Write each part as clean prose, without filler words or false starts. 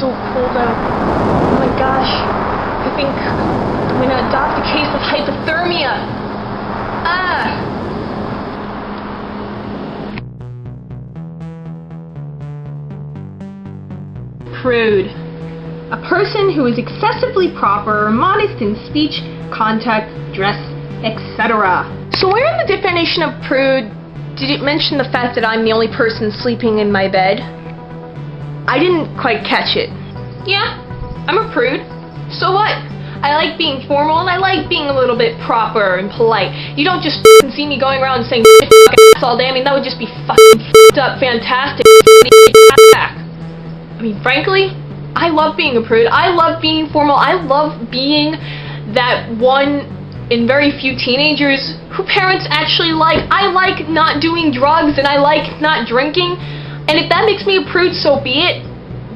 so cold out. Oh my gosh. I think I'm gonna adopt a case of hypothermia. Prude. A person who is excessively proper or modest in speech, contact, dress, etc. So where in the definition of prude did it mention the fact that I'm the only person sleeping in my bed? I didn't quite catch it. Yeah, I'm a prude. So what? I like being formal and I like being a little bit proper and polite. You don't just see me going around saying shit all day. I mean, that would just be fucking up fantastic. I mean, frankly, I love being a prude. I love being formal. I love being that one in very few teenagers who parents actually like. I like not doing drugs and I like not drinking. And if that makes me a prude, so be it.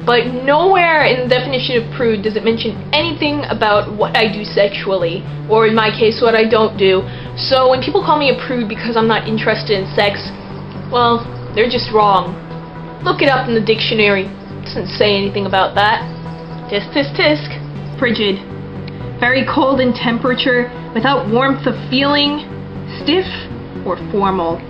But nowhere in the definition of prude does it mention anything about what I do sexually, or in my case, what I don't do. So when people call me a prude because I'm not interested in sex, well, they're just wrong. Look it up in the dictionary. It doesn't say anything about that. Tisk, tisk, tisk. Frigid. Very cold in temperature, without warmth of feeling, stiff, or formal.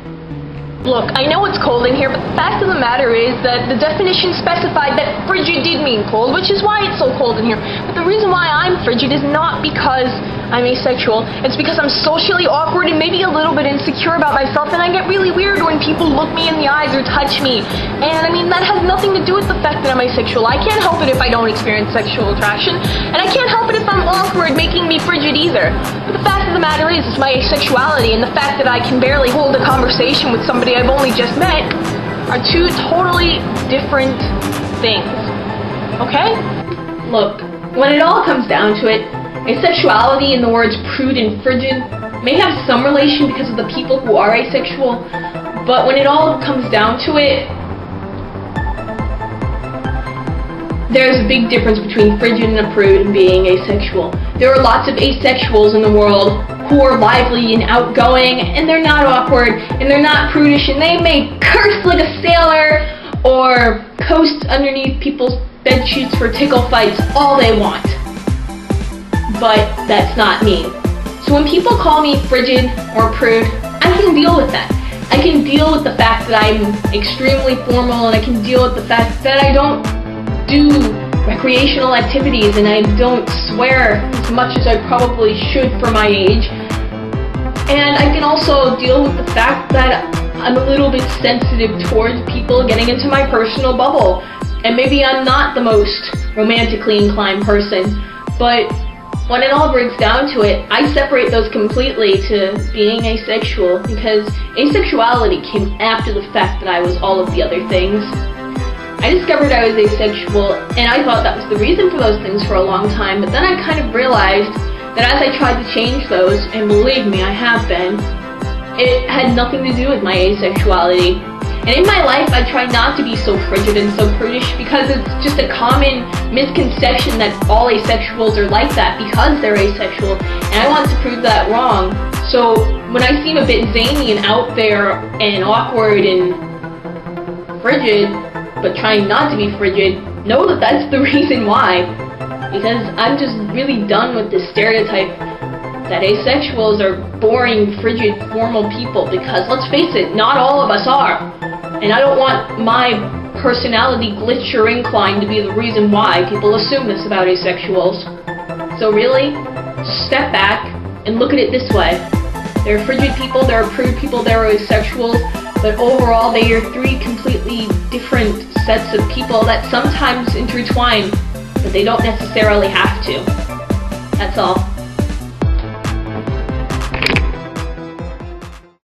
Look, I know it's cold in here, but the fact of the matter is that the definition specified that frigid did mean cold, which is why it's so cold in here. But the reason why I'm frigid is not because I'm asexual. It's because I'm socially awkward and maybe a little bit insecure about myself, and I get really weird when people look me in the eyes or touch me. And I mean, that has nothing to do with the fact that I'm asexual. I can't help it if I don't experience sexual attraction, and I can't help it if I'm awkward, making me frigid either. But the fact of the matter is, it's my asexuality and the fact that I can barely hold a conversation with somebody I've only just met are two totally different things. Okay? Look, when it all comes down to it, asexuality and the words prude and frigid may have some relation because of the people who are asexual, but when it all comes down to it, there's a big difference between frigid and a prude and being asexual. There are lots of asexuals in the world who are lively and outgoing, and they're not awkward, and they're not prudish, and they may curse like a sailor or coast underneath people's bed sheets for tickle fights all they want. But that's not me. So when people call me frigid or prude, I can deal with that. I can deal with the fact that I'm extremely formal, and I can deal with the fact that I don't do recreational activities and I don't swear as much as I probably should for my age. And I can also deal with the fact that I'm a little bit sensitive towards people getting into my personal bubble. And maybe I'm not the most romantically inclined person, but when it all breaks down to it, I separate those completely to being asexual, because asexuality came after the fact that I was all of the other things. I discovered I was asexual, and I thought that was the reason for those things for a long time, but then I kind of realized that as I tried to change those, and believe me, I have been, it had nothing to do with my asexuality. And in my life, I try not to be so frigid and so prudish, because it's just a common misconception that all asexuals are like that because they're asexual, and I want to prove that wrong. So when I seem a bit zany and out there and awkward and frigid, but trying not to be frigid, know that that's the reason why. Because I'm just really done with this stereotype that asexuals are boring, frigid, formal people, because let's face it, not all of us are. And I don't want my personality glitch or incline to be the reason why people assume this about asexuals. So really, step back and look at it this way. There are frigid people, there are prude people, there are asexuals, but overall they are three completely different sets of people that sometimes intertwine, but they don't necessarily have to. That's all.